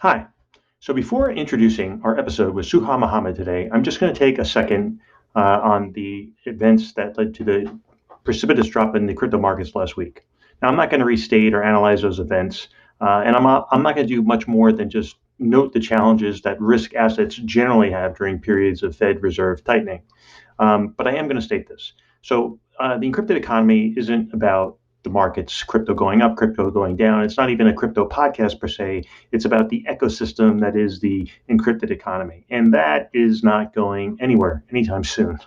Hi. So before introducing our episode with Suha Mohamed today, I'm just going to take a second on the events that led to the precipitous drop in the crypto markets last week. Now, I'm not going to restate or analyze those events, and I'm not going to do much more than just note the challenges that risk assets generally have during periods of Fed Reserve tightening. But I am going to state this. The encrypted economy isn't about the markets, crypto going up, crypto going down. It's not even a crypto podcast per se. It's about the ecosystem that is the encrypted economy. And that is not going anywhere anytime soon.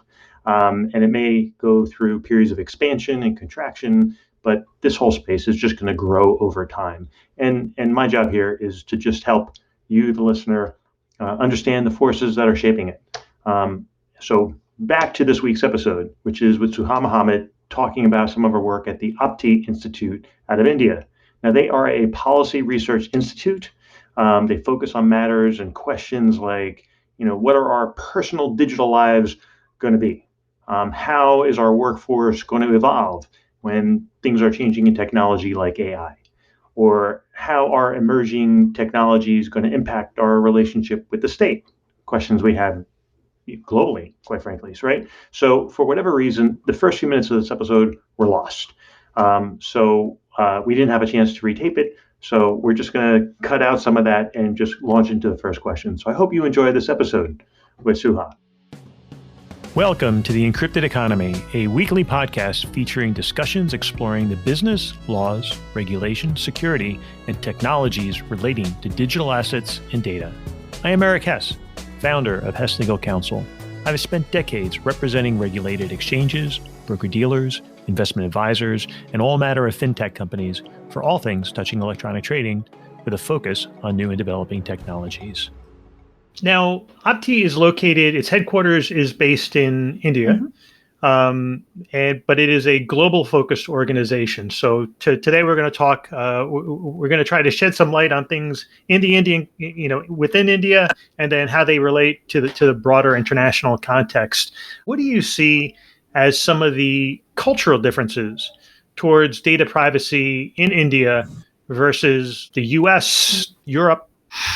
And it may go through periods of expansion and contraction, but this whole space is just going to grow over time. And my job here is to just help you, the listener, understand the forces that are shaping it. So back to this week's episode, which is with Suha Mohamed talking about some of her work at the Aapti Institute out of India. Now, they are a policy research institute. They focus on matters and questions like, what are our personal digital lives going to be? How is our workforce going to evolve when things are changing in technology like AI? Or how are emerging technologies going to impact our relationship with the state? Questions we have globally, quite frankly, right? So for whatever reason, the first few minutes of this episode were lost. We didn't have a chance to retape it. So we're just going to cut out some of that and just launch into the first question. So I hope you enjoy this episode with Suha. Welcome to The Encrypted Economy, a weekly podcast featuring discussions exploring the business, laws, regulation, security, and technologies relating to digital assets and data. I am Eric Hess, founder of Hess Legal Counsel. I've spent decades representing regulated exchanges, broker-dealers, investment advisors, and all manner of fintech companies for all things touching electronic trading with a focus on new and developing technologies. Now, Aapti is located, its headquarters is based in India, but it is a global focused organization. So today we're going to talk, we're going to try to shed some light on things in the Indian, within India, and then how they relate to the broader international context. What do you see as some of the cultural differences towards data privacy in India versus the US, Europe?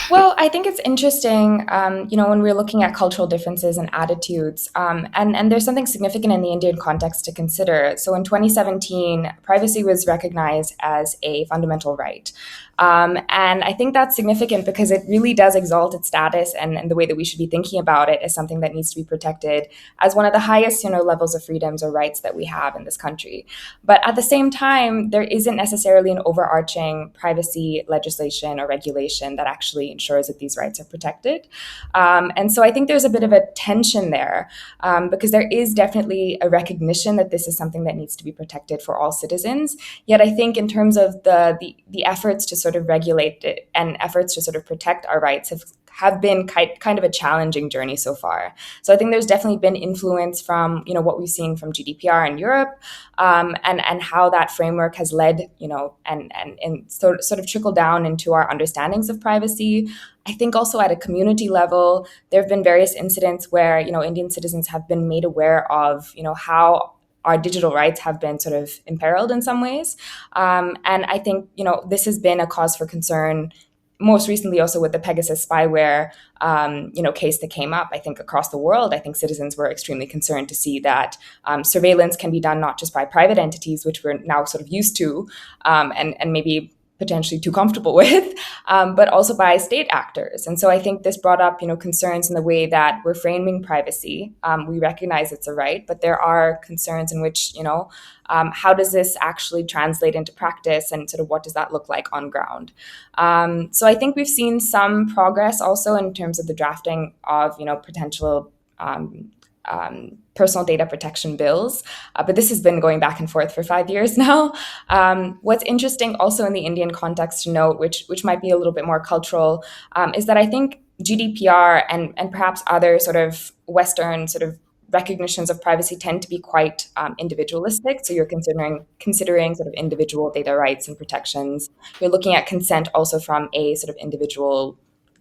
Well, I think it's interesting, when we're looking at cultural differences and attitudes, and there's something significant in the Indian context to consider. So in 2017, privacy was recognized as a fundamental right. And I think that's significant because it really does exalt its status and the way that we should be thinking about it as something that needs to be protected as one of the highest, levels of freedoms or rights that we have in this country. But at the same time, there isn't necessarily an overarching privacy legislation or regulation that actually ensures that these rights are protected. And so I think there's a bit of a tension there because there is definitely a recognition that this is something that needs to be protected for all citizens. Yet I think in terms of the efforts to sort of regulate it and efforts to sort of protect our rights have been kind of a challenging journey so far. So I think there's definitely been influence from, what we've seen from GDPR in Europe and how that framework has led, and sort of trickled down into our understandings of privacy. I think also at a community level, there have been various incidents where, Indian citizens have been made aware of, how our digital rights have been sort of imperiled in some ways. And I think, this has been a cause for concern most recently also with the Pegasus spyware, case that came up. I think across the world, I think citizens were extremely concerned to see that surveillance can be done not just by private entities, which we're now sort of used to, and maybe potentially too comfortable with, but also by state actors. And so I think this brought up, concerns in the way that we're framing privacy. We recognize it's a right, but there are concerns in which, how does this actually translate into practice and sort of what does that look like on ground? So I think we've seen some progress also in terms of the drafting of, potential personal data protection bills, but this has been going back and forth for 5 years now. What's interesting also in the Indian context to note, which might be a little bit more cultural, is that I think GDPR and perhaps other sort of Western sort of recognitions of privacy tend to be quite individualistic. So you're considering sort of individual data rights and protections. You're looking at consent also from a sort of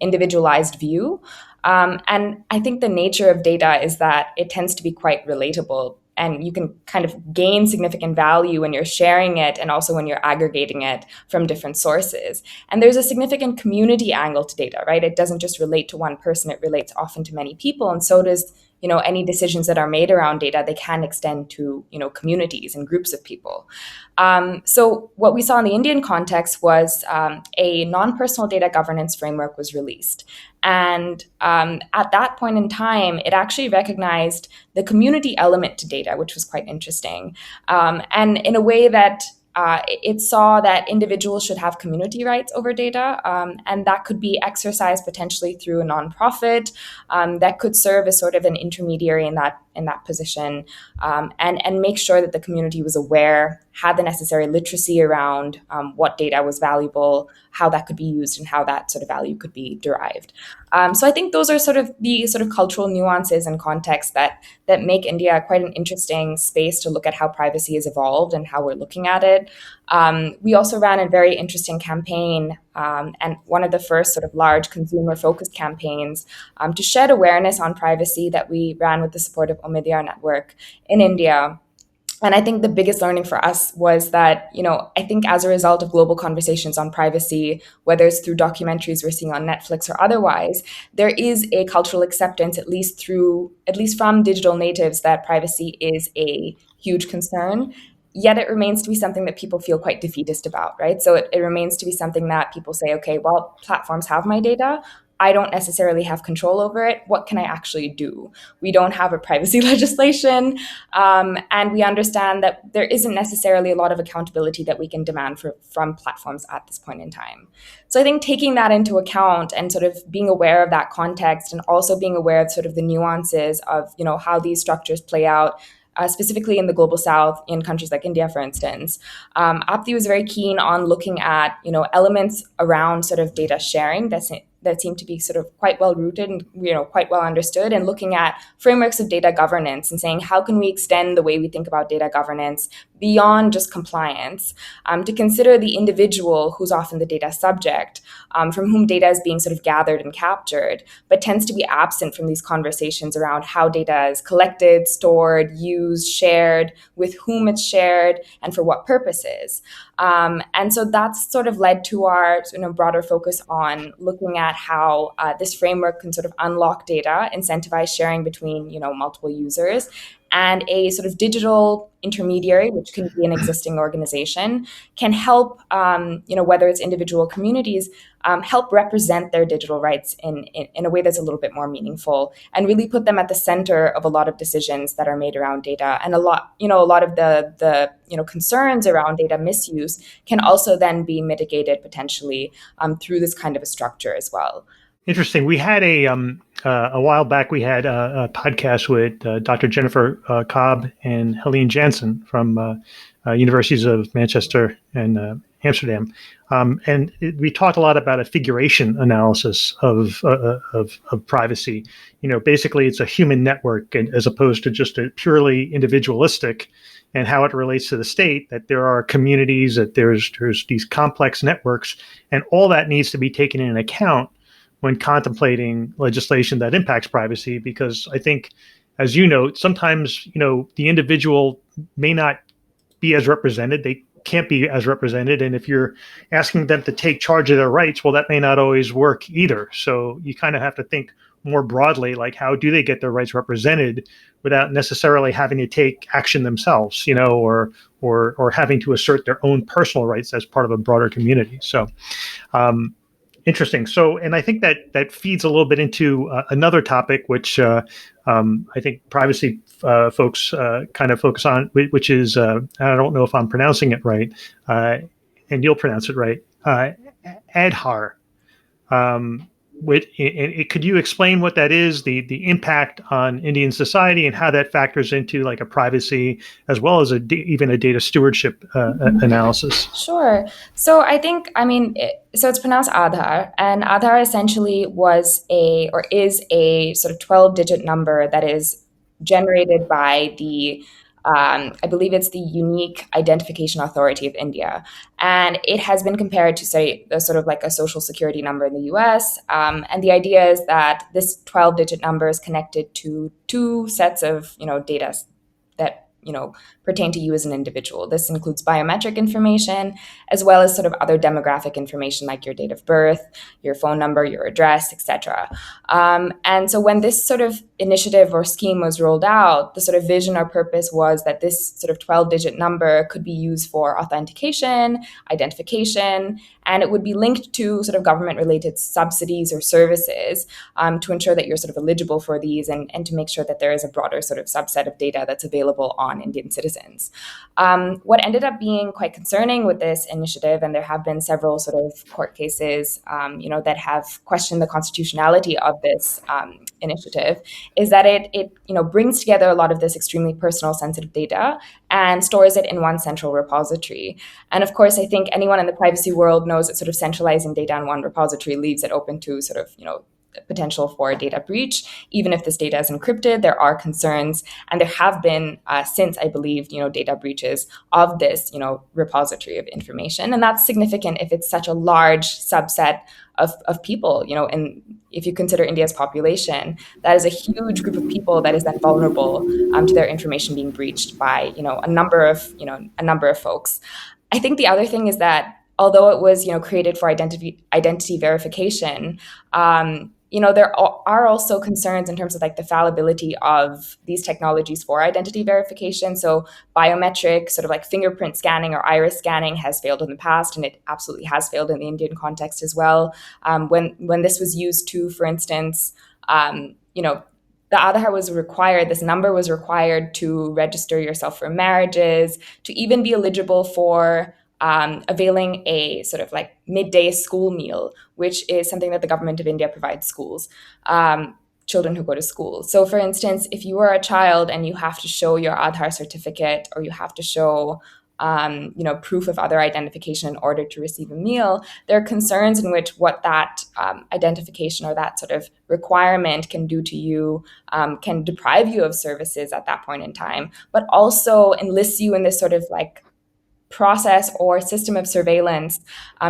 individualized view. And I think the nature of data is that it tends to be quite relatable and you can kind of gain significant value when you're sharing it and also when you're aggregating it from different sources. And there's a significant community angle to data, right? It doesn't just relate to one person, it relates often to many people. And so does, any decisions that are made around data, they can extend to, communities and groups of people. So what we saw in the Indian context was a non-personal data governance framework was released. And at that point in time, it actually recognized the community element to data, which was quite interesting. And in a way that it saw that individuals should have community rights over data, and that could be exercised potentially through a nonprofit that could serve as sort of an intermediary in that position, and make sure that the community was aware, had the necessary literacy around what data was valuable, how that could be used, and how that sort of value could be derived. So I think those are sort of the sort of cultural nuances and contexts that make India quite an interesting space to look at how privacy has evolved and how we're looking at it. We also ran a very interesting campaign, and one of the first sort of large consumer-focused campaigns to shed awareness on privacy that we ran with the support of Omidyar Network in India. And I think the biggest learning for us was that, I think as a result of global conversations on privacy, whether it's through documentaries we're seeing on Netflix or otherwise, there is a cultural acceptance, at least from digital natives, that privacy is a huge concern. Yet it remains to be something that people feel quite defeatist about, right? So it remains to be something that people say, okay, well, platforms have my data. I don't necessarily have control over it. What can I actually do? We don't have a privacy legislation, and we understand that there isn't necessarily a lot of accountability that we can demand from platforms at this point in time. So I think taking that into account and sort of being aware of that context, and also being aware of sort of the nuances of how these structures play out, specifically in the global south, in countries like India, for instance. Aapti was very keen on looking at elements around sort of data sharing that seem to be sort of quite well rooted and quite well understood, and looking at frameworks of data governance and saying, how can we extend the way we think about data governance beyond just compliance, to consider the individual who's often the data subject, from whom data is being sort of gathered and captured, but tends to be absent from these conversations around how data is collected, stored, used, shared, with whom it's shared, and for what purposes. And so that's sort of led to our broader focus on looking at how this framework can sort of unlock data, incentivize sharing between multiple users, and a sort of digital intermediary, which can be an existing organization, can help, whether it's individual communities, help represent their digital rights in a way that's a little bit more meaningful, and really put them at the center of a lot of decisions that are made around data. And a lot of the concerns around data misuse can also then be mitigated potentially through this kind of a structure as well. Interesting. We had a while back, we had a podcast with Dr. Jennifer Cobb and Helene Jansen from universities of Manchester and Amsterdam. And we talked a lot about a figuration analysis of privacy. Basically, it's a human network, and as opposed to just a purely individualistic, and how it relates to the state, that there are communities, that there's these complex networks, and all that needs to be taken into account when contemplating legislation that impacts privacy. Because I think, as you know, sometimes, the individual may not be as represented. They can't be as represented. And if you're asking them to take charge of their rights, well, that may not always work either. So you kind of have to think more broadly, like, how do they get their rights represented without necessarily having to take action themselves, or having to assert their own personal rights as part of a broader community. So, interesting. So, and I think that feeds a little bit into another topic, which I think privacy folks kind of focus on, which is, I don't know if I'm pronouncing it right, and you'll pronounce it right, Aadhaar. Could you explain what that is, the impact on Indian society, and how that factors into like a privacy as well as even a data stewardship analysis? Sure. So so it's pronounced Aadhaar, and Aadhaar essentially is a sort of 12-digit number that is generated by the I believe it's the Unique Identification Authority of India. And it has been compared to, say, sort of like a social security number in the US. And the idea is that this 12-digit number is connected to two sets of, data that pertain to you as an individual. This includes biometric information, as well as sort of other demographic information like your date of birth, your phone number, your address, etc. And so when this sort of initiative or scheme was rolled out, the sort of vision or purpose was that this sort of 12-digit number could be used for authentication, identification, and it would be linked to sort of government-related subsidies or services to ensure that you're sort of eligible for these and to make sure that there is a broader sort of subset of data that's available on Indian citizens. What ended up being quite concerning with this initiative, and there have been several sort of court cases, that have questioned the constitutionality of this initiative, is that it brings together a lot of this extremely personal, sensitive data and stores it in one central repository. And of course, I think anyone in the privacy world knows that sort of centralizing data in one repository leaves it open to sort of potential for a data breach. Even if this data is encrypted, there are concerns, and there have been since, I believe, data breaches of this, repository of information, and that's significant if it's such a large subset of people. And if you consider India's population, that is a huge group of people that is then vulnerable to their information being breached by a number of folks. I think the other thing is that although it was created for identity verification, there are also concerns in terms of like the fallibility of these technologies for identity verification. So biometric sort of like fingerprint scanning or iris scanning has failed in the past, and it absolutely has failed in the Indian context as well. When this was used to, for instance, the Aadhaar was required, this number was required to register yourself for marriages, to even be eligible for availing a sort of like midday school meal, which is something that the government of India provides schools, children who go to school. So for instance, if you are a child and you have to show your Aadhaar certificate, or you have to show proof of other identification in order to receive a meal, there are concerns in which what that identification or that sort of requirement can do to you, can deprive you of services at that point in time, but also enlists you in this sort of like process or system of surveillance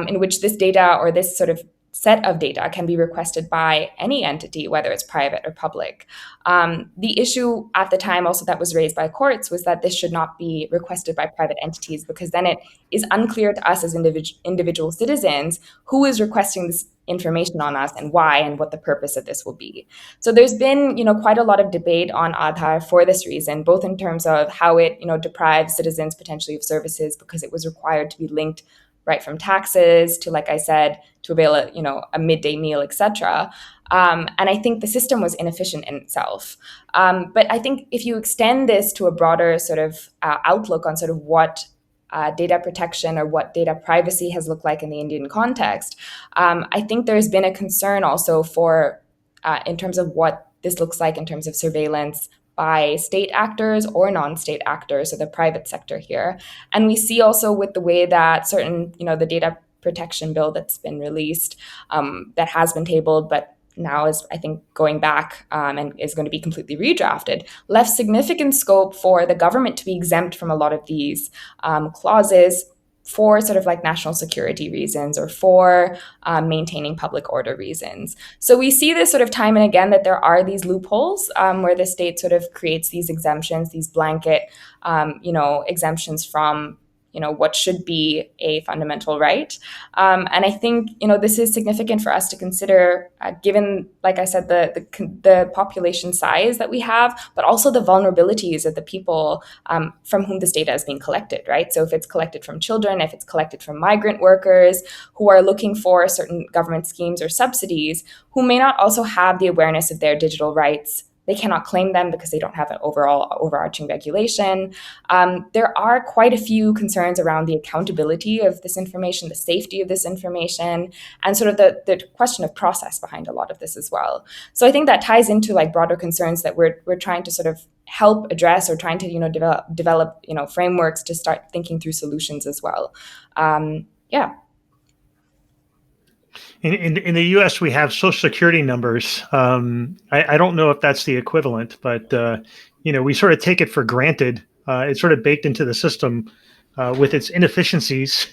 in which this data or this sort of set of data can be requested by any entity, whether it's private or public. The issue at the time also that was raised by courts was that this should not be requested by private entities, because then it is unclear to us as individual citizens who is requesting this information on us and why, and what the purpose of this will be. So there's been, quite a lot of debate on Aadhaar for this reason, both in terms of how it, deprives citizens potentially of services because it was required to be linked right from taxes to, like I said, to avail a midday meal, etc. And I think the system was inefficient in itself. But I think if you extend this to a broader sort of outlook on sort of what data protection or what data privacy has looked like in the Indian context, I think there's been a concern also for, in terms of what this looks like in terms of surveillance by state actors or non-state actors, so the private sector here. And we see also with the way that certain, the data protection bill that's been released, that has been tabled, but now is, I think, going back and is going to be completely redrafted, left significant scope for the government to be exempt from a lot of these clauses for sort of like national security reasons or for maintaining public order reasons. So we see this sort of time and again that there are these loopholes where the state sort of creates these exemptions, these blanket, exemptions from what should be a fundamental right. And I think, this is significant for us to consider, given, like I said, the population size that we have, but also the vulnerabilities of the people from whom this data is being collected, right? So if it's collected from children, if it's collected from migrant workers who are looking for certain government schemes or subsidies, who may not also have the awareness of their digital rights. They cannot claim them because they don't have an overarching regulation. There are quite a few concerns around the accountability of this information, the safety of this information, and sort of the question of process behind a lot of this as well. So I think that ties into like broader concerns that we're trying to sort of help address, or trying to develop frameworks to start thinking through solutions as well. In the U.S., we have Social Security numbers. I don't know if that's the equivalent, but we sort of take it for granted. It's sort of baked into the system with its inefficiencies,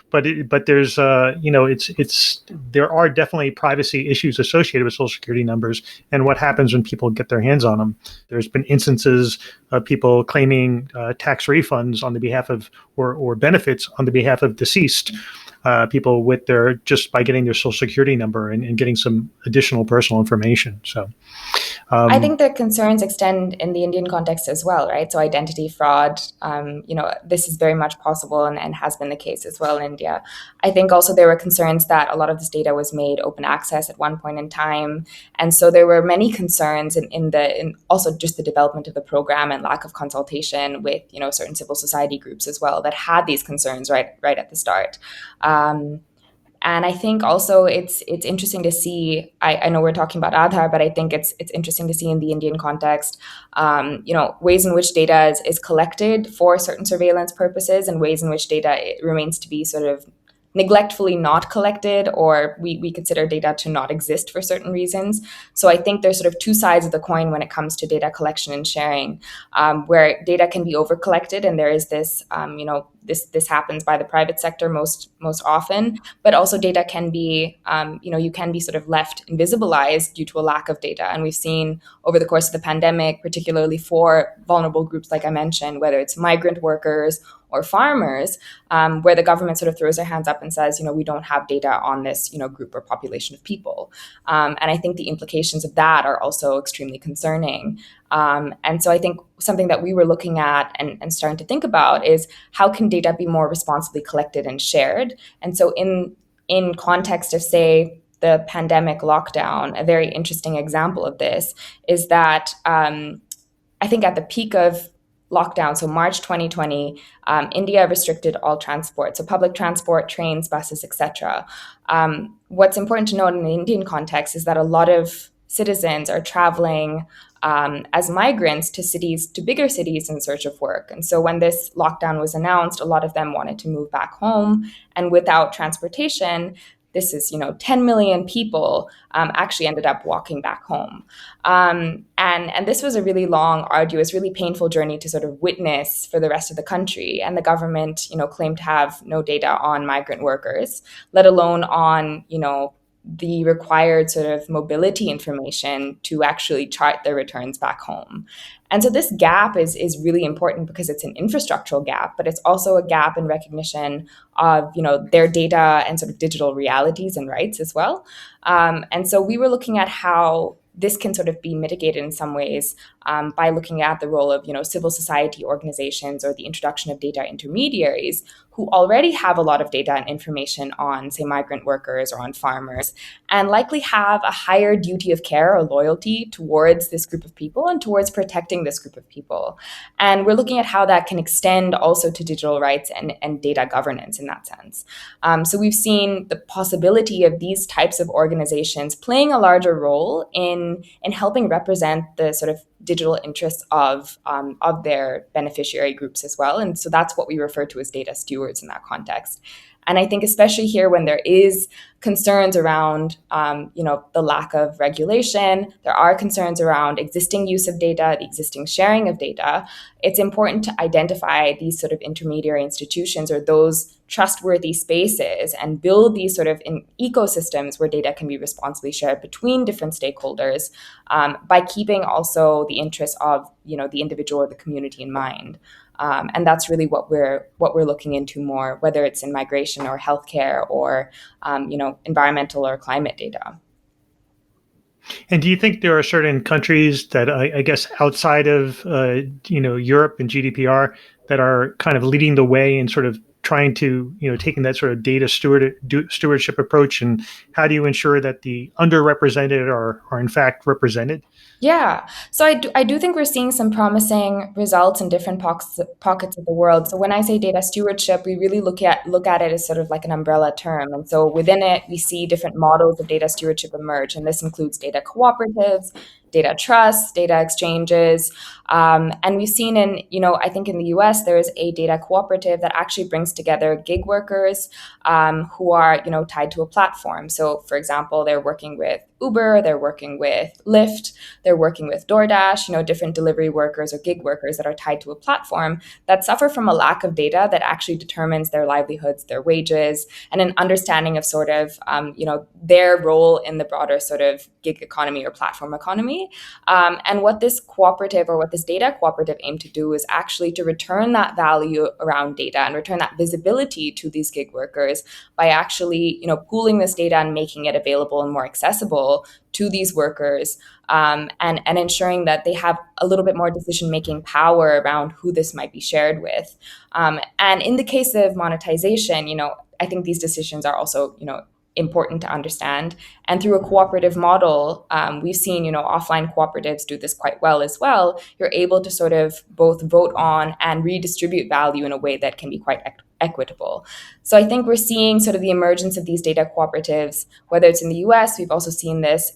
but there's there are definitely privacy issues associated with Social Security numbers and what happens when people get their hands on them. There's been instances of people claiming tax refunds on the behalf of or benefits on the behalf of deceased people with their just by getting their Social Security number and getting some additional personal information. So. I think the concerns extend in the Indian context as well, right? So identity fraud, this is very much possible and has been the case as well in India. I think also there were concerns that a lot of this data was made open access at one point in time. And so there were many concerns in also just the development of the program and lack of consultation with, certain civil society groups as well that had these concerns right at the start. And I think also it's interesting to see. I know we're talking about Aadhaar, but I think it's interesting to see in the Indian context, ways in which data is collected for certain surveillance purposes, and ways in which data remains to be sort of neglectfully not collected, or we consider data to not exist for certain reasons. So I think there's sort of two sides of the coin when it comes to data collection and sharing, where data can be over collected, and there is this, this happens by the private sector most often, but also data can be, you can be sort of left invisibilized due to a lack of data. And we've seen over the course of the pandemic, particularly for vulnerable groups, like I mentioned, whether it's migrant workers or farmers, where the government sort of throws their hands up and says, we don't have data on this, group or population of people. And I think the implications of that are also extremely concerning. And so I think something that we were looking at and starting to think about is how can data be more responsibly collected and shared? And so in context of, say, the pandemic lockdown, a very interesting example of this is that I think at the peak of lockdown, so March 2020, India restricted all transport, so public transport, trains, buses, etc. What's important to note in the Indian context is that a lot of citizens are traveling as migrants to bigger cities in search of work. And so when this lockdown was announced, a lot of them wanted to move back home. And without transportation, this is, 10 million people actually ended up walking back home. And this was a really long, arduous, really painful journey to sort of witness for the rest of the country. And the government, claimed to have no data on migrant workers, let alone on, the required sort of mobility information to actually chart their returns back home. And so this gap is really important because it's an infrastructural gap, but it's also a gap in recognition of, their data and sort of digital realities and rights as well. And so we were looking at how this can sort of be mitigated in some ways by looking at the role of, civil society organizations or the introduction of data intermediaries who already have a lot of data and information on, say, migrant workers or on farmers, and likely have a higher duty of care or loyalty towards this group of people and towards protecting this group of people. And we're looking at how that can extend also to digital rights and data governance in that sense. So we've seen the possibility of these types of organizations playing a larger role in helping represent the sort of digital interests of their beneficiary groups as well. And so that's what we refer to as data stewards in that context. And I think especially here when there is concerns around, the lack of regulation, there are concerns around existing use of data, the existing sharing of data, it's important to identify these sort of intermediary institutions or those trustworthy spaces and build these sort of ecosystems where data can be responsibly shared between different stakeholders by keeping also the interests of, the individual or the community in mind. And that's really what we're looking into more, whether it's in migration or healthcare or environmental or climate data. And do you think there are certain countries that I guess outside of Europe and GDPR that are kind of leading the way in sort of trying to taking that sort of data stewardship approach, and how do you ensure that the underrepresented are in fact represented? Yeah, so I do think we're seeing some promising results in different pockets of the world. So when I say data stewardship, we really look at it as sort of like an umbrella term. And so within it, we see different models of data stewardship emerge. And this includes data cooperatives, data trusts, data exchanges. And we've seen I think in the US, there is a data cooperative that actually brings together gig workers who are, tied to a platform. So, for example, they're working with Uber, they're working with Lyft, they're working with DoorDash, different delivery workers or gig workers that are tied to a platform that suffer from a lack of data that actually determines their livelihoods, their wages, and an understanding of sort of, their role in the broader sort of gig economy or platform economy. And what this cooperative or what this data cooperative aim to do is actually to return that value around data and return that visibility to these gig workers by actually, pooling this data and making it available and more accessible to these workers, and ensuring that they have a little bit more decision-making power around who this might be shared with. And in the case of monetization, I think these decisions are also, important to understand. And through a cooperative model, we've seen, offline cooperatives do this quite well as well. You're able to sort of both vote on and redistribute value in a way that can be quite equitable. So I think we're seeing sort of the emergence of these data cooperatives, whether it's in the US, we've also seen this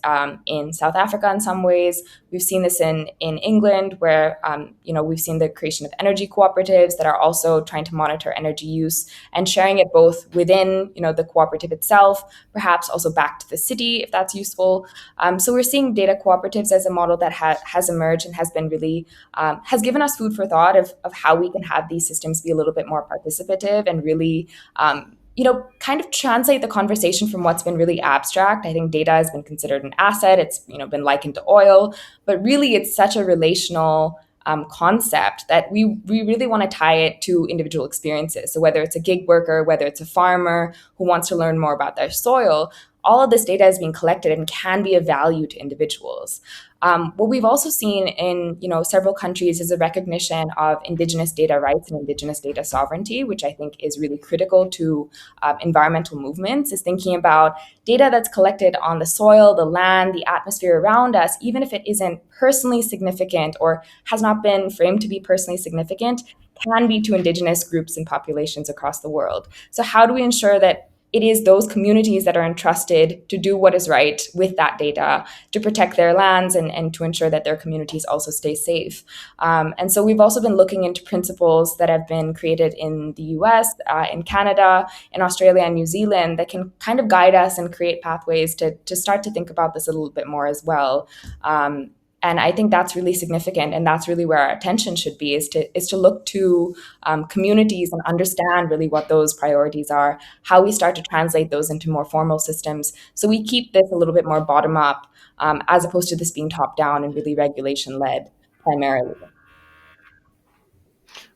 in South Africa in some ways. We've seen this in England where, we've seen the creation of energy cooperatives that are also trying to monitor energy use and sharing it both within, the cooperative itself, perhaps also back to the city if that's useful. So we're seeing data cooperatives as a model that has emerged and has been really, has given us food for thought of how we can have these systems be a little bit more participative and really, kind of translate the conversation from what's been really abstract. I think data has been considered an asset. It's, been likened to oil, but really it's such a relational concept that we really want to tie it to individual experiences. So whether it's a gig worker, whether it's a farmer who wants to learn more about their soil, all of this data is being collected and can be of value to individuals. What we've also seen in several countries is a recognition of Indigenous data rights and Indigenous data sovereignty, which I think is really critical to environmental movements, is thinking about data that's collected on the soil, the land, the atmosphere around us, even if it isn't personally significant or has not been framed to be personally significant, can be to Indigenous groups and populations across the world. So how do we ensure that it is those communities that are entrusted to do what is right with that data, to protect their lands and to ensure that their communities also stay safe? And so we've also been looking into principles that have been created in the US, in Canada, in Australia and New Zealand that can kind of guide us and create pathways to start to think about this a little bit more as well. And I think that's really significant, and that's really where our attention should be, is to look to communities and understand really what those priorities are, how we start to translate those into more formal systems. So we keep this a little bit more bottom up, as opposed to this being top down and really regulation led primarily.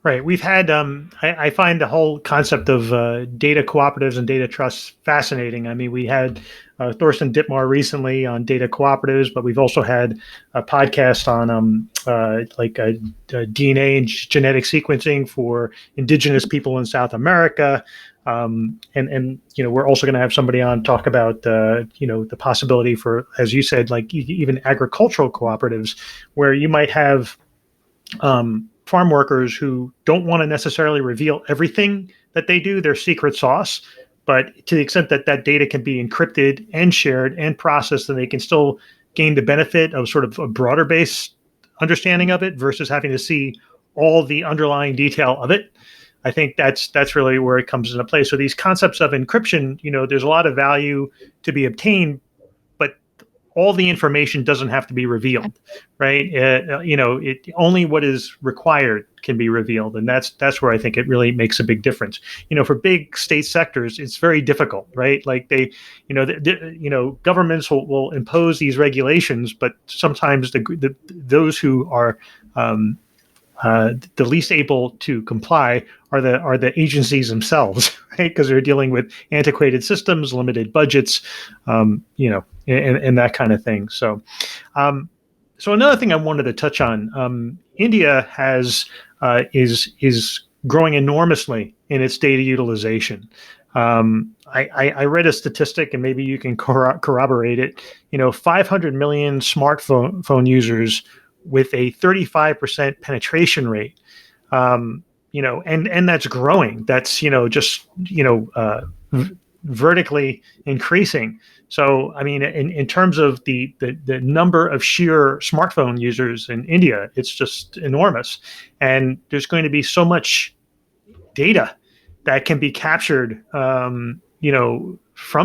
Right. We've had, I find the whole concept of data cooperatives and data trusts fascinating. I mean, we had Thorsten Dittmar recently on data cooperatives, but we've also had a podcast on DNA and genetic sequencing for indigenous people in South America. And we're also going to have somebody on talk about, the possibility for, as you said, like even agricultural cooperatives where you might have farm workers who don't want to necessarily reveal everything that they do, their secret sauce, but to the extent that that data can be encrypted and shared and processed, then they can still gain the benefit of sort of a broader based understanding of it versus having to see all the underlying detail of it. I think that's really where it comes into play. So these concepts of encryption, there's a lot of value to be obtained, all the information doesn't have to be revealed, right? Only what is required can be revealed, and that's where I think it really makes a big difference. For big state sectors, it's very difficult, right? Like they, governments will impose these regulations, but sometimes those who are the least able to comply are the agencies themselves, right? Because they're dealing with antiquated systems, limited budgets, and that kind of thing. So, so another thing I wanted to touch on, India is growing enormously in its data utilization. I read a statistic, and maybe you can corroborate it. 500 million smartphone users with a 35% penetration rate, and that's growing. That's, vertically increasing. So, I mean, in terms of the number of sheer smartphone users in India, it's just enormous. And there's going to be so much data that can be captured, from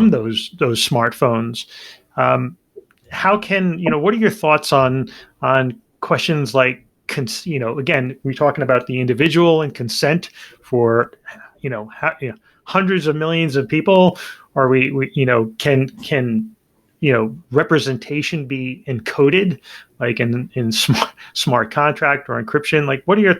those smartphones. How can, what are your thoughts on questions like, again, we're talking about the individual and consent for, hundreds of millions of people, or can representation be encoded, like in smart contract or encryption? Like, what are your,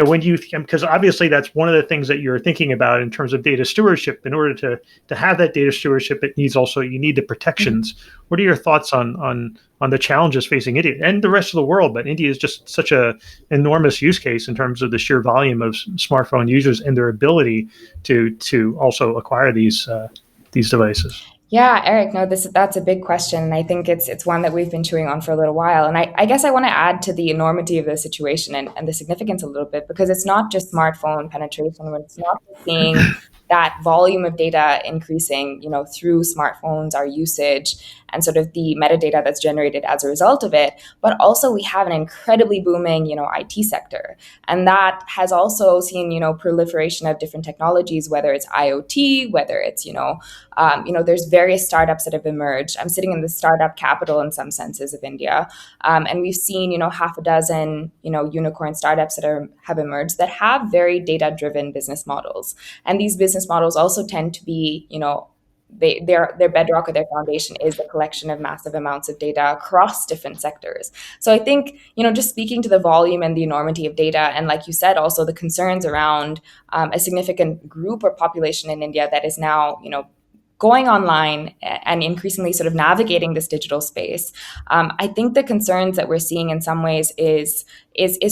when you, because obviously that's one of the things that you're thinking about in terms of data stewardship. In order to have that data stewardship, you need the protections. What are your thoughts on the challenges facing India and the rest of the world? But India is just such a enormous use case in terms of the sheer volume of smartphone users and their ability to also acquire these devices. Yeah, Eric, no, that's a big question. And I think it's one that we've been chewing on for a little while. And I guess I want to add to the enormity of the situation and the significance a little bit, because it's not just smartphone penetration, when it's not just seeing that volume of data increasing, through smartphones, our usage, and sort of the metadata that's generated as a result of it. But also we have an incredibly booming, IT sector. And that has also seen, proliferation of different technologies, whether it's IoT, whether it's, there's various startups that have emerged. I'm sitting in the startup capital in some senses of India. And we've seen, half a dozen, unicorn startups that have emerged that have very data-driven business models. And these business models also tend to be, their bedrock or their foundation is the collection of massive amounts of data across different sectors. So I think, just speaking to the volume and the enormity of data, and like you said, also the concerns around a significant group or population in India that is now, going online and increasingly sort of navigating this digital space, I think the concerns that we're seeing in some ways is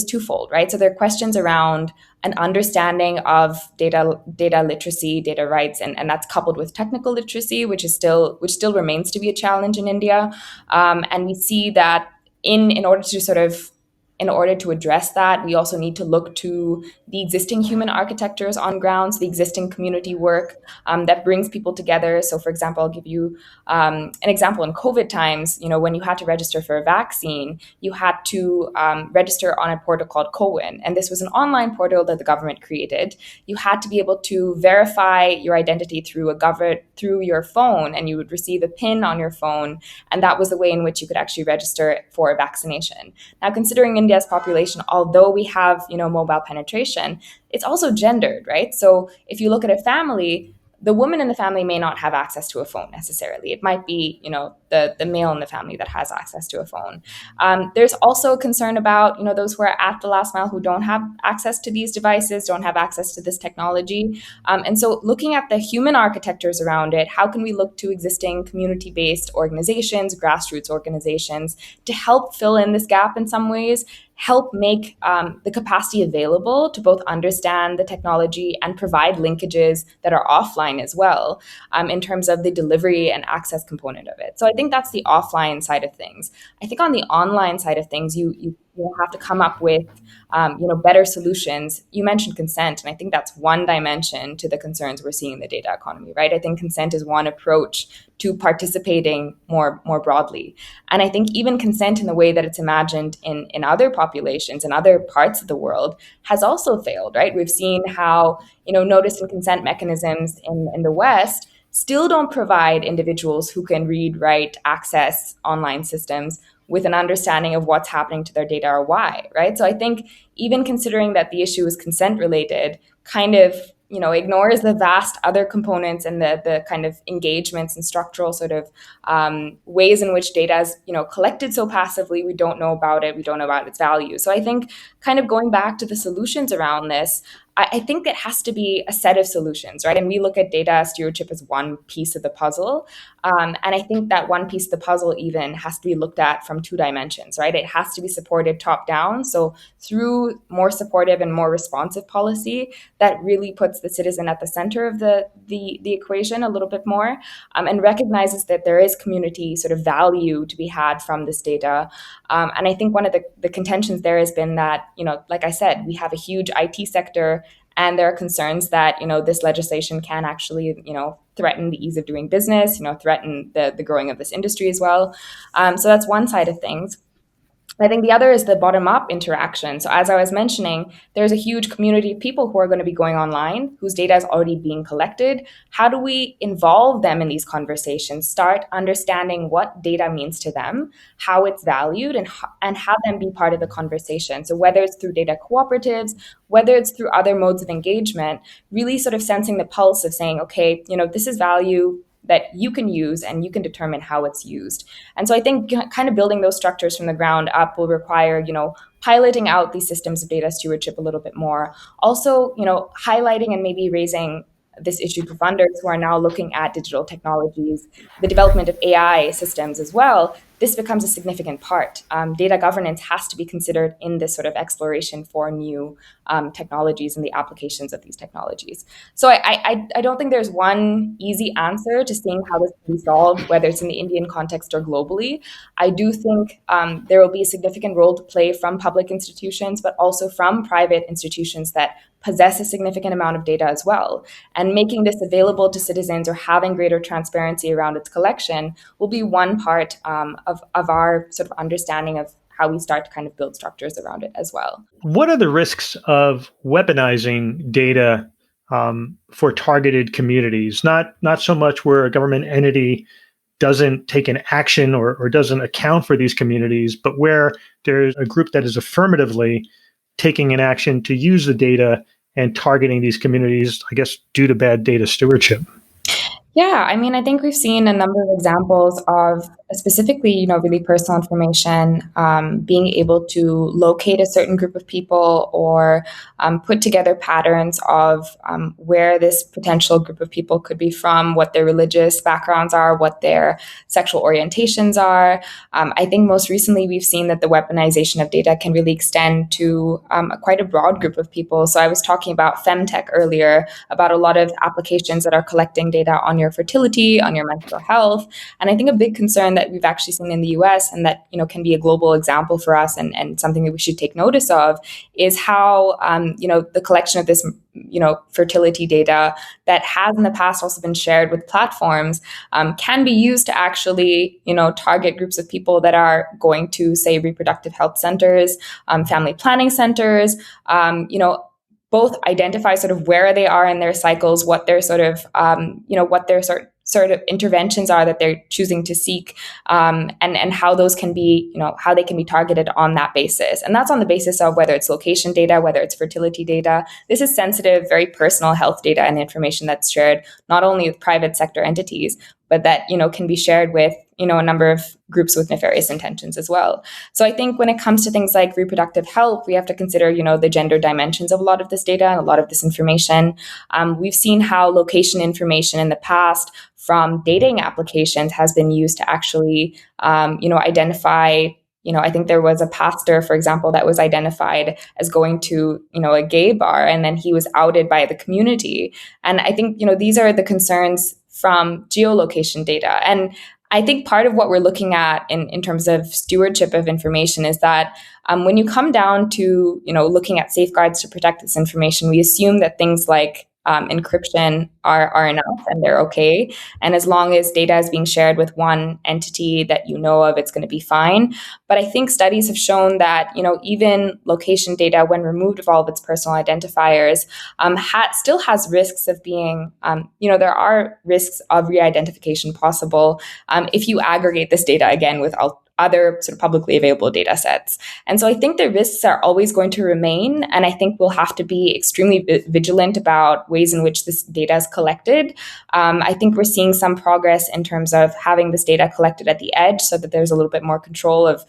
twofold, right? So there are questions around an understanding of data literacy, data rights, and that's coupled with technical literacy, which still remains to be a challenge in India. And we see that in order to address that, we also need to look to the existing human architectures on grounds, the existing community work that brings people together. So, for example, I'll give you an example in COVID times. When you had to register for a vaccine, you had to register on a portal called CoWIN, and this was an online portal that the government created. You had to be able to verify your identity through your phone, and you would receive a PIN on your phone, and that was the way in which you could actually register for a vaccination. Now, considering India's population, although we have mobile penetration, it's also gendered, right? So if you look at a family, the woman in the family may not have access to a phone necessarily. It might be, the male in the family that has access to a phone. There's also a concern about, those who are at the last mile who don't have access to these devices, don't have access to this technology. And so looking at the human architectures around it, how can we look to existing community-based organizations, grassroots organizations, to help fill in this gap in some ways, help make the capacity available to both understand the technology and provide linkages that are offline as well, in terms of the delivery and access component of it. So I think that's the offline side of things. I think on the online side of things, you have to come up with better solutions. You mentioned consent, and I think that's one dimension to the concerns we're seeing in the data economy, right? I think consent is one approach to participating more broadly. And I think even consent in the way that it's imagined in other populations, in other parts of the world, has also failed, right? We've seen how, notice and consent mechanisms in the West still don't provide individuals who can read, write, access online systems with an understanding of what's happening to their data or why, right? So I think even considering that the issue is consent related, kind of, ignores the vast other components and the kind of engagements and structural sort of ways in which data is, collected so passively. We don't know about it. We don't know about its value. So I think kind of going back to the solutions around this, I think it has to be a set of solutions, right? And we look at data stewardship as one piece of the puzzle. And I think that one piece of the puzzle even has to be looked at from two dimensions, right? It has to be supported top down. So through more supportive and more responsive policy that really puts the citizen at the center of the equation a little bit more, and recognizes that there is community sort of value to be had from this data. And I think one of the contentions there has been that, like I said, we have a huge IT sector And there are concerns that, this legislation can actually, threaten the ease of doing business, threaten the growing of this industry as well. So that's one side of things. I think the other is the bottom up interaction. So, as I was mentioning, there's a huge community of people who are going to be going online, whose data is already being collected. How do we involve them in these conversations, start understanding what data means to them, how it's valued, and have them be part of the conversation? So, whether it's through data cooperatives, whether it's through other modes of engagement, really sort of sensing the pulse of saying, okay, this is value that you can use and you can determine how it's used. And so I think kind of building those structures from the ground up will require, piloting out these systems of data stewardship a little bit more. Also, highlighting and maybe raising this issue for funders who are now looking at digital technologies, the development of AI systems as well. This becomes a significant part. Data governance has to be considered in this sort of exploration for new technologies and the applications of these technologies. So I don't think there's one easy answer to seeing how this can be solved, whether it's in the Indian context or globally. I do think there will be a significant role to play from public institutions, but also from private institutions that possess a significant amount of data as well. And making this available to citizens or having greater transparency around its collection will be one part of our sort of understanding of how we start to kind of build structures around it as well. What are the risks of weaponizing data for targeted communities? Not so much where a government entity doesn't take an action or doesn't account for these communities, but where there's a group that is affirmatively taking an action to use the data and targeting these communities, I guess, due to bad data stewardship. Yeah, I mean, I think we've seen a number of examples of specifically, really personal information, being able to locate a certain group of people or put together patterns of where this potential group of people could be from, what their religious backgrounds are, what their sexual orientations are. I think most recently we've seen that the weaponization of data can really extend to quite a broad group of people. So I was talking about femtech earlier, about a lot of applications that are collecting data on your fertility, on your mental health. And I think a big concern that we've actually seen in the US and that, can be a global example for us and something that we should take notice of is how, the collection of this, fertility data that has in the past also been shared with platforms can be used to actually, target groups of people that are going to, say, reproductive health centers, family planning centers, both identify sort of where they are in their cycles, what their sort of, what their sort of interventions are that they're choosing to seek, and how those can be, how they can be targeted on that basis. And that's on the basis of whether it's location data, whether it's fertility data. This is sensitive, very personal health data and information that's shared not only with private sector entities, but that, can be shared with, a number of groups with nefarious intentions as well. So I think when it comes to things like reproductive health, we have to consider, the gender dimensions of a lot of this data and a lot of this information. We've seen how location information in the past from dating applications has been used to actually, identify. I think there was a pastor, for example, that was identified as going to, a gay bar, and then he was outed by the community. And I think, these are the concerns from geolocation data. And I think part of what we're looking at in terms of stewardship of information is that when you come down to, looking at safeguards to protect this information, we assume that things like encryption are enough and they're okay. And as long as data is being shared with one entity that you know of, it's going to be fine. But I think studies have shown that, even location data, when removed of all of its personal identifiers, still has risks of being, there are risks of re-identification possible if you aggregate this data again with other sort of publicly available data sets. And so I think the risks are always going to remain. And I think we'll have to be extremely vigilant about ways in which this data is collected. I think we're seeing some progress in terms of having this data collected at the edge so that there's a little bit more control of,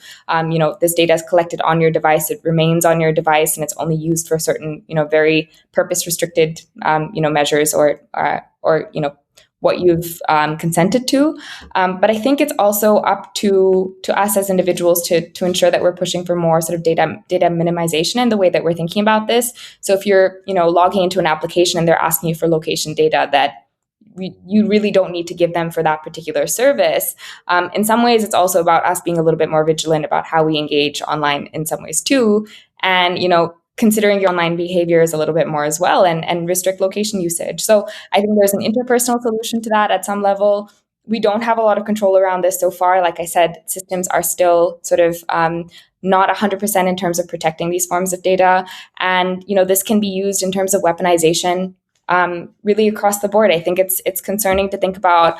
this data is collected on your device, it remains on your device, and it's only used for certain, very purpose restricted, measures or what you've consented to. But I think it's also up to us as individuals to ensure that we're pushing for more sort of data minimization in the way that we're thinking about this. So if you're, logging into an application and they're asking you for location data that you really don't need to give them for that particular service. In some ways, it's also about us being a little bit more vigilant about how we engage online in some ways too. And, considering your online behaviors a little bit more as well, and restrict location usage. So I think there's an interpersonal solution to that at some level. We don't have a lot of control around this so far. Like I said, systems are still sort of not 100% in terms of protecting these forms of data. And, this can be used in terms of weaponization really across the board. I think it's concerning to think about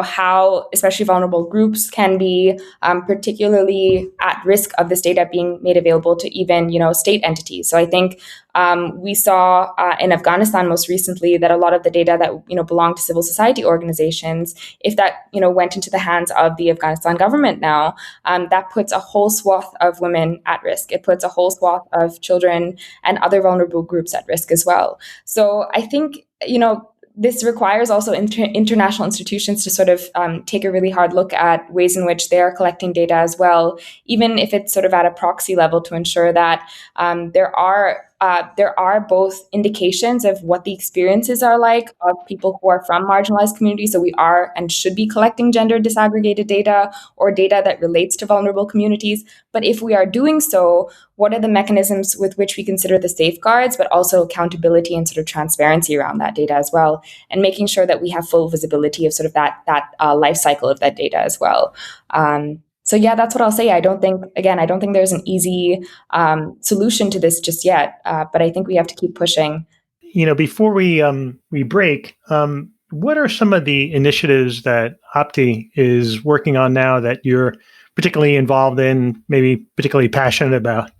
how especially vulnerable groups can be particularly at risk of this data being made available to even, state entities. So I think we saw in Afghanistan most recently that a lot of the data that, belonged to civil society organizations, if that, went into the hands of the Afghanistan government now, that puts a whole swath of women at risk. It puts a whole swath of children and other vulnerable groups at risk as well. So I think, this requires also international institutions to sort of take a really hard look at ways in which they are collecting data as well, even if it's sort of at a proxy level, to ensure that there are both indications of what the experiences are like of people who are from marginalized communities. So we are and should be collecting gender disaggregated data or data that relates to vulnerable communities. But if we are doing so, what are the mechanisms with which we consider the safeguards, but also accountability and sort of transparency around that data as well, and making sure that we have full visibility of sort of that life cycle of that data as well. So yeah, that's what I'll say. I don't think there's an easy solution to this just yet, but I think we have to keep pushing. Before we break, what are some of the initiatives that Aapti is working on now that you're particularly involved in, maybe particularly passionate about?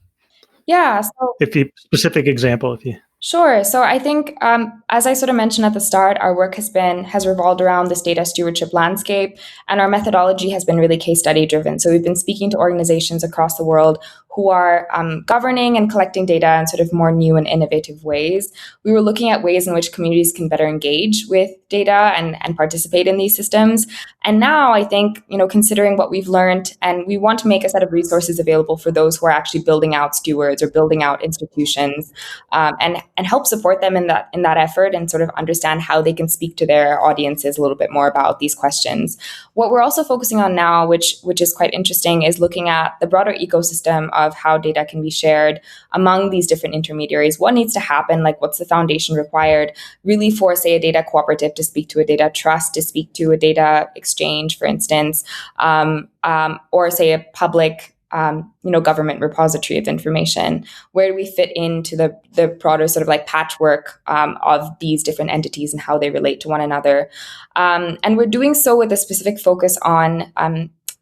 Yeah. So specific example, if you. Sure. So I think, as I sort of mentioned at the start, our work has revolved around this data stewardship landscape, and our methodology has been really case study driven. So we've been speaking to organizations across the world who are governing and collecting data in sort of more new and innovative ways. We were looking at ways in which communities can better engage with data and participate in these systems. And now I think, considering what we've learned, and we want to make a set of resources available for those who are actually building out stewards or building out institutions, and help support them in that effort, and sort of understand how they can speak to their audiences a little bit more about these questions. What we're also focusing on now, which is quite interesting, is looking at the broader ecosystem of how data can be shared among these different intermediaries. What needs to happen? Like, what's the foundation required really for, say, a data cooperative to speak to a data trust, to speak to a data exchange, for instance, or say a public government repository of information? Where do we fit into the broader sort of like patchwork of these different entities and how they relate to one another? And we're doing so with a specific focus on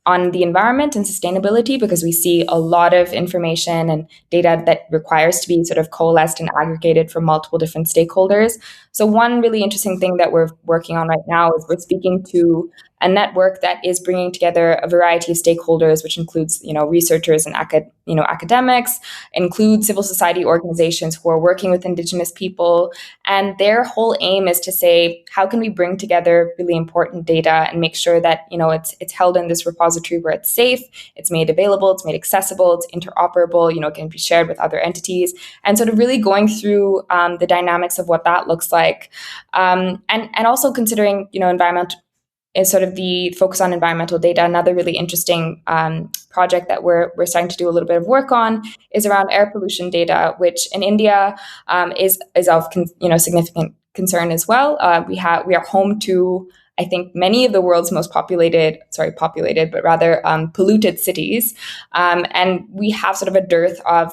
the environment and sustainability, because we see a lot of information and data that requires to be sort of coalesced and aggregated from multiple different stakeholders. So one really interesting thing that we're working on right now is we're speaking to a network that is bringing together a variety of stakeholders, which includes, researchers and academics, includes civil society organizations who are working with Indigenous people. And their whole aim is to say, how can we bring together really important data and make sure that, it's held in this repository where it's safe, it's made available, it's made accessible, it's interoperable, it can be shared with other entities, and sort of really going through the dynamics of what that looks like. And also considering, environmental is sort of the focus on environmental data. Another really interesting project that we're starting to do a little bit of work on is around air pollution data, which in India is of significant concern as well. We are home to, I think, many of the world's most polluted cities, and we have sort of a dearth of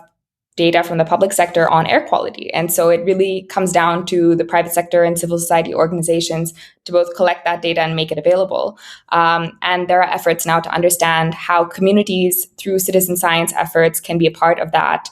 data from the public sector on air quality. And so it really comes down to the private sector and civil society organizations to both collect that data and make it available. And there are efforts now to understand how communities, through citizen science efforts, can be a part of that.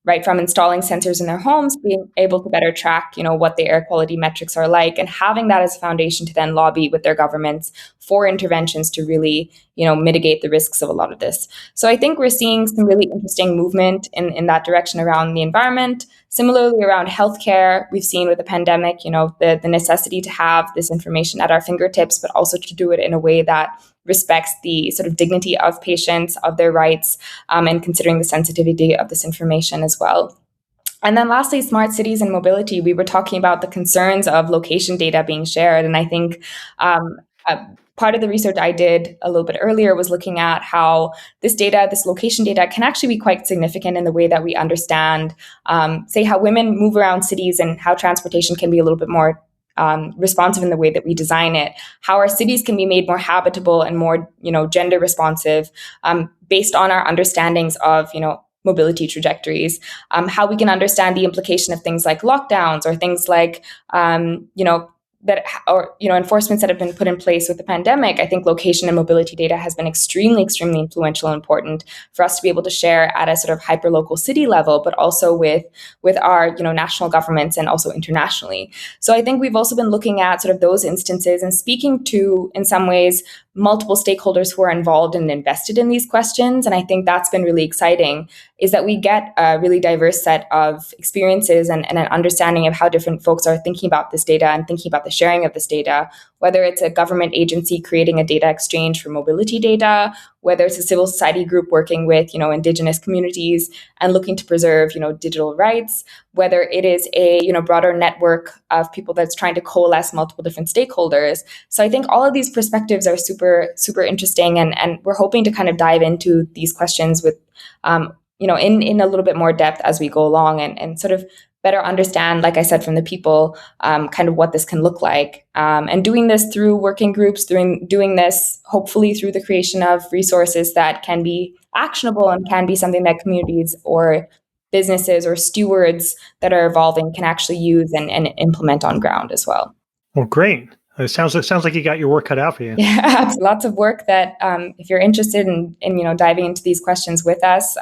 Right from installing sensors in their homes, being able to better track, what the air quality metrics are like, and having that as a foundation to then lobby with their governments for interventions to really, mitigate the risks of a lot of this. So I think we're seeing some really interesting movement in that direction around the environment. Similarly, around healthcare, we've seen with the pandemic, the necessity to have this information at our fingertips, but also to do it in a way that respects the sort of dignity of patients, of their rights, and considering the sensitivity of this information as well. And then lastly, smart cities and mobility. We were talking about the concerns of location data being shared. And I think part of the research I did a little bit earlier was looking at how this data, this location data, can actually be quite significant in the way that we understand, say, how women move around cities and how transportation can be a little bit more responsive in the way that we design it, how our cities can be made more habitable and more, gender responsive, based on our understandings of, mobility trajectories, how we can understand the implication of things like lockdowns or things like, enforcements that have been put in place with the pandemic. I think location and mobility data has been extremely, extremely influential and important for us to be able to share at a sort of hyperlocal city level, but also with our, national governments and also internationally. So I think we've also been looking at sort of those instances and speaking to, in some ways, multiple stakeholders who are involved and invested in these questions. And I think that's been really exciting, is that we get a really diverse set of experiences and an understanding of how different folks are thinking about this data and thinking about the sharing of this data, whether it's a government agency creating a data exchange for mobility data, whether it's a civil society group working with, indigenous communities and looking to preserve, digital rights, whether it is a, broader network of people that's trying to coalesce multiple different stakeholders. So I think all of these perspectives are super, super interesting. And we're hoping to kind of dive into these questions with, in a little bit more depth as we go along and sort of better understand, like I said, from the people, kind of what this can look like. And doing this through working groups, doing this hopefully through the creation of resources that can be actionable and can be something that communities or businesses or stewards that are evolving can actually use and implement on ground as well. Well, great. It sounds like you got your work cut out for you. Yeah, lots of work that if you're interested in diving into these questions with us,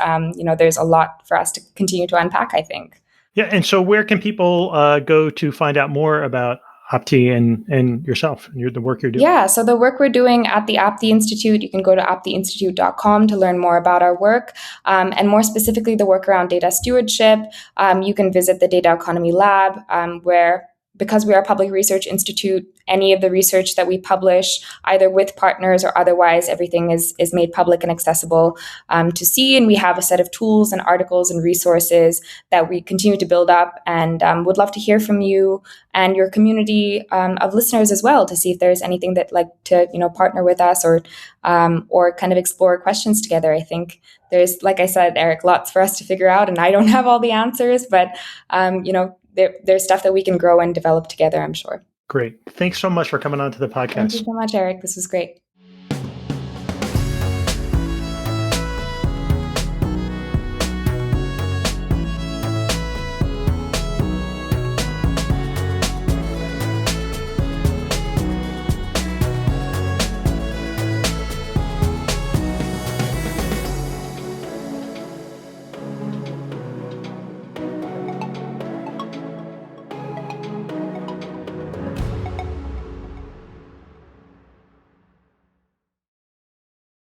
there's a lot for us to continue to unpack, I think. Yeah. And so where can people go to find out more about Aapti and yourself and the work you're doing? Yeah, so the work we're doing at the Aapti Institute, you can go to aaptiinstitute.com to learn more about our work, and more specifically the work around data stewardship. You can visit the Data Economy Lab, where, because we are a public research institute, any of the research that we publish, either with partners or otherwise, everything is made public and accessible to see. And we have a set of tools and articles and resources that we continue to build up, and would love to hear from you and your community of listeners as well, to see if there's anything that like to partner with us or kind of explore questions together. I think there's, like I said, Eric, lots for us to figure out, and I don't have all the answers, but there's stuff that we can grow and develop together, I'm sure. Great. Thanks so much for coming on to the podcast. Thank you so much, Eric. This was great.